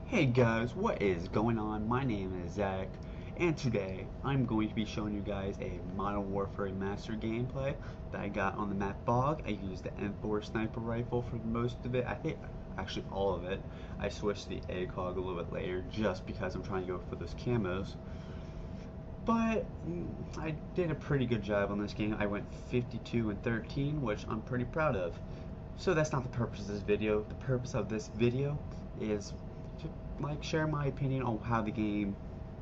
Hey guys, what is going on? My name is Zach, and today I'm going to be showing you guys a Modern Warfare Master gameplay that I got on the map Bog. I used the M4 sniper rifle for most of it. I think actually all of it. I switched to the ACOG a little bit later just because I'm trying to go for those camos. But I did a pretty good job on this game. I went 52 and 13, which I'm pretty proud of. So that's not the purpose of this video. The purpose of this video is to share my opinion on how the game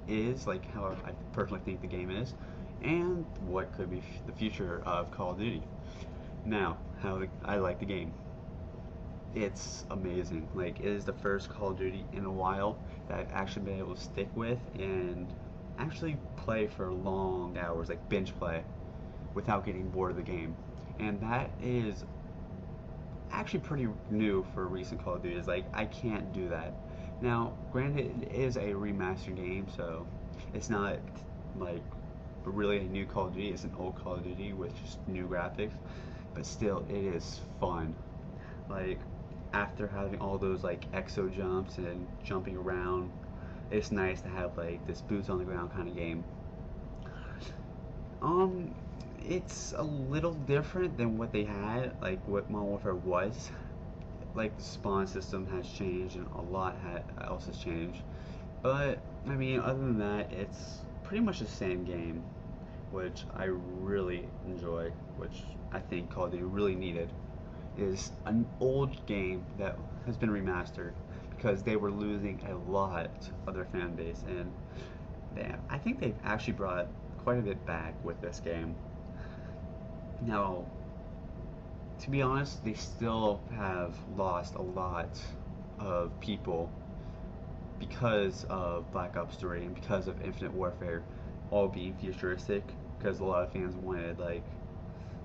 is, like how I personally think the game is, and what could be the future of Call of Duty. Now, I like the game. It's amazing. Like, it is the first Call of Duty in a while that I've actually been able to stick with and actually play for long hours, like binge play, without getting bored of the game. And that is actually pretty new for recent Call of Duty. Is like, I can't do that. Now, granted, it is a remastered game, so it's not like really a new Call of Duty. It's an old Call of Duty with just new graphics, but still, it is fun. Like, after having all those like exo jumps and jumping around, it's nice to have like this boots on the ground kind of game. It's a little different than what they had, like what Modern Warfare was. Like, the spawn system has changed and a lot else has changed. But I mean, other than that, it's pretty much the same game, which I really enjoy, which I think Call of Duty really needed. Is an old game that has been remastered because they were losing a lot of their fan base, and I think they've actually brought quite a bit back with this game. Now, to be honest, they still have lost a lot of people because of Black Ops 3 and because of Infinite Warfare all being futuristic, because a lot of fans wanted like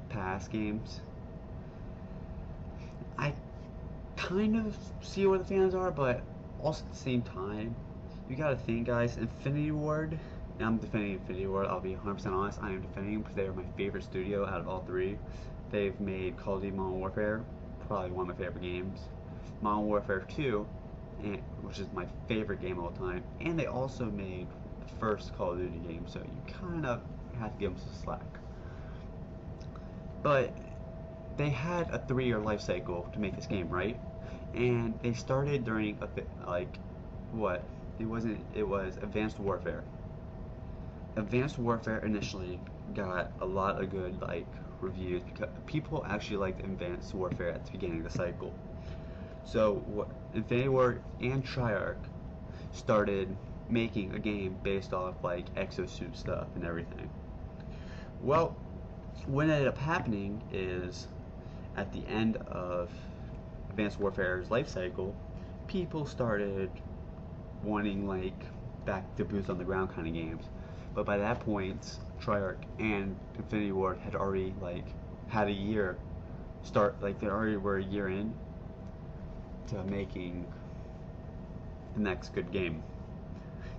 past games. I kind of see where the fans are, but also at the same time, you gotta think, guys, Infinity Ward, and I'm defending Infinity Ward, I'll be 100% honest, I am defending them because they are my favorite studio out of all three. They've made Call of Duty Modern Warfare, probably one of my favorite games, Modern Warfare 2, which is my favorite game of all time, and they also made the first Call of Duty game, so you kind of have to give them some slack. But they had a 3-year life cycle to make this game, right? And they started during what? It was Advanced Warfare. Advanced Warfare initially got a lot of good like reviews because people actually liked Advanced Warfare at the beginning of the cycle. So Infinity Ward and Treyarch started making a game based off like exosuit stuff and everything. Well, what ended up happening is at the end of Advanced Warfare's life cycle, people started wanting like back to boots on the ground kind of games. But by that point, Treyarch and Infinity Ward had already like had a year start, like they already were a year in to making the next good game,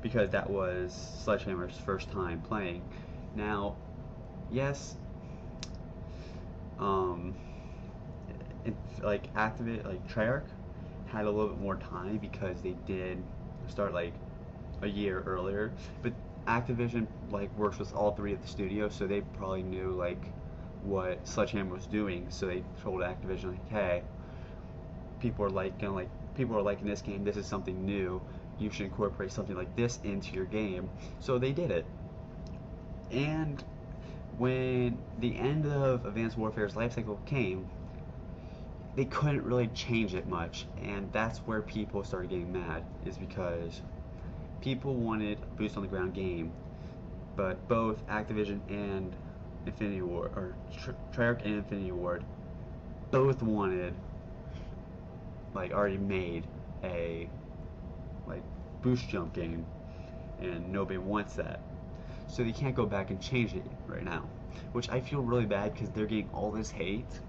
because that was Sledgehammer's first time playing. Now, yes, like Treyarch had a little bit more time because they did start like a year earlier, but Activision like works with all three of the studios, so they probably knew like what Sledgehammer was doing, so they told Activision like, hey, people are liking this game, this is something new, you should incorporate something like this into your game. So they did it. And when the end of Advanced Warfare's life cycle came, they couldn't really change it much, and that's where people started getting mad, is because people wanted a boost on the ground game, but both Activision and Infinity Ward, or Treyarch and Infinity Ward, both wanted like already made a like boost jump game, and nobody wants that. So they can't go back and change it right now, which I feel really bad because they're getting all this hate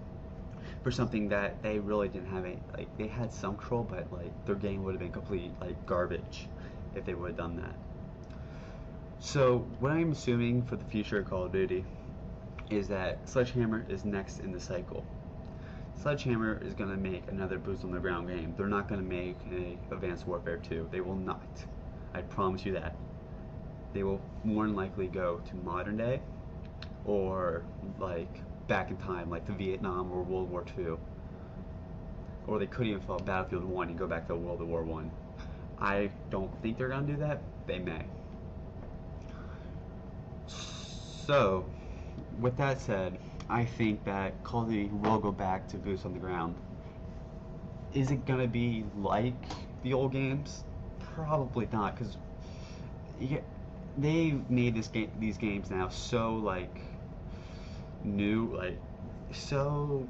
for something that they really didn't have like they had some control, but like their game would have been complete like garbage if they would have done that. So what I'm assuming for the future of Call of Duty is that Sledgehammer is next in the cycle. Sledgehammer is going to make another Boots on the Ground game. They're not going to make an Advanced Warfare 2. They will not. I promise you that. They will more than likely go to modern day or like back in time, like the Vietnam or World War II. Or they could even follow Battlefield 1 and go back to World War 1. I don't think they're going to do that. They may. So, with that said, I think that Call of Duty will go back to Boots on the Ground. Is it going to be like the old games? Probably not, because they made these games now so like new, like so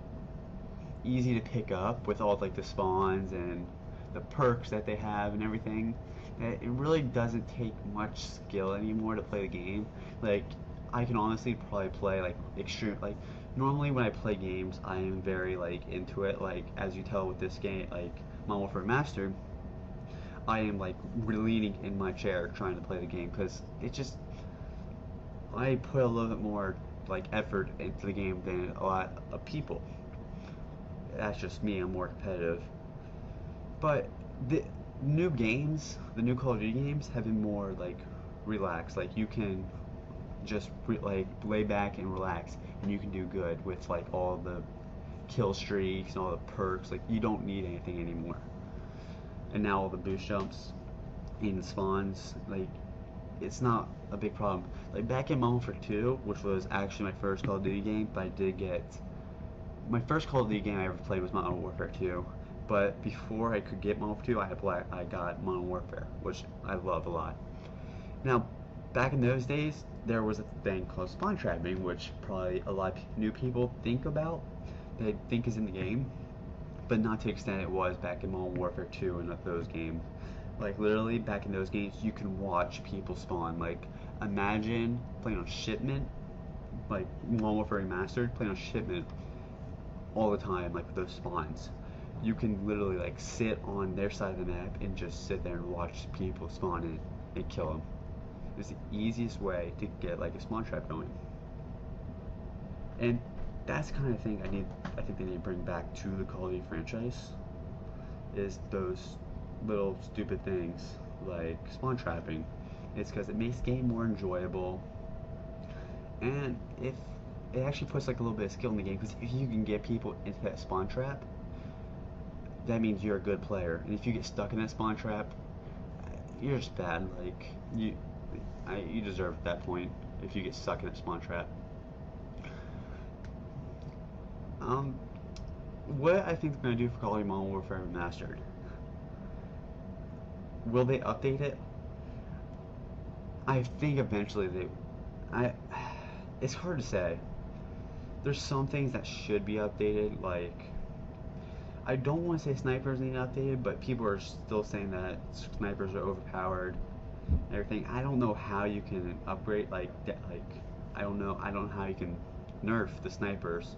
easy to pick up with all like the spawns and the perks that they have and everything, that it really doesn't take much skill anymore to play the game. Like, I can honestly probably play like extreme, like normally when I play games I am very like into it, like as you tell with this game, like Modern Warfare Mastered, I am like leaning in my chair trying to play the game because it just, I put a little bit more like effort into the game than a lot of people. That's just me, I'm more competitive. But the new games, the new Call of Duty games have been more like relaxed. Like you can just like lay back and relax, and you can do good with like all the kill streaks and all the perks. Like you don't need anything anymore. And now all the boost jumps and the spawns, like it's not a big problem. Like back in Modern Warfare 2, which was actually my first Call of Duty game, but I did get my first Call of Duty game I ever played was Modern Warfare 2. But before I could get Modern Warfare 2, I got Modern Warfare, which I love a lot. Now, back in those days, there was a thing called spawn trapping, which probably a lot of new people think about, they think is in the game, but not to the extent it was back in Modern Warfare 2 and those games. Like literally, back in those games, you can watch people spawn. Like, imagine playing on Shipment, like Modern Warfare Remastered, playing on Shipment all the time, like with those spawns. You can literally like sit on their side of the map and just sit there and watch people spawn in and kill them. It's the easiest way to get like a spawn trap going. And that's the kind of thing I think they need to bring back to the Call of Duty franchise, is those little stupid things like spawn trapping. It's because it makes the game more enjoyable, and if it actually puts like a little bit of skill in the game, because if you can get people into that spawn trap, that means you're a good player. And if you get stuck in that spawn trap, you're just bad. Like you deserve at that point if you get stuck in a spawn trap. What I think they're gonna do for Call of Duty Modern Warfare Remastered? Will they update it? I think eventually it's hard to say. There's some things that should be updated, like I don't want to say snipers need updated, but people are still saying that snipers are overpowered and everything. I don't know how you can upgrade I don't know how you can nerf the snipers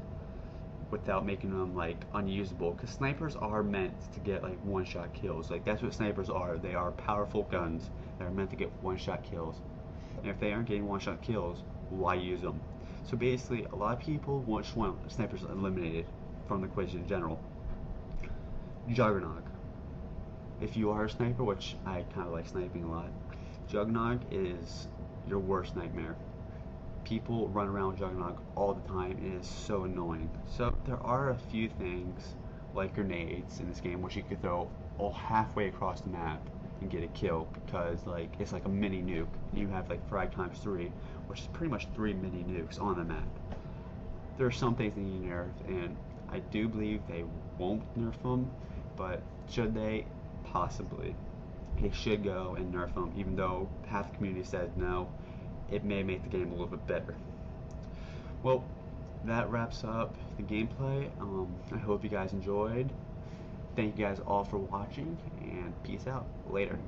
without making them like unusable, because snipers are meant to get like one-shot kills. Like that's what snipers are. They are powerful guns that are meant to get one-shot kills. And if they aren't getting one-shot kills, why use them? So basically, a lot of people just want snipers eliminated from the equation in general. Juggernog. If you are a sniper, which I kind of like sniping a lot, Juggernog is your worst nightmare. People run around Juggernog all the time. It is so annoying. So there are a few things like grenades in this game which you could throw all halfway across the map and get a kill, because like it's like a mini nuke. You have like frag times 3, which is pretty much 3 mini nukes on the map. There are some things they need to nerf, and I do believe they won't nerf them, but should they? Possibly. They should go and nerf them, even though half the community says no. It may make the game a little bit better. Well, that wraps up the gameplay. I hope you guys enjoyed. Thank you guys all for watching, and peace out. Later.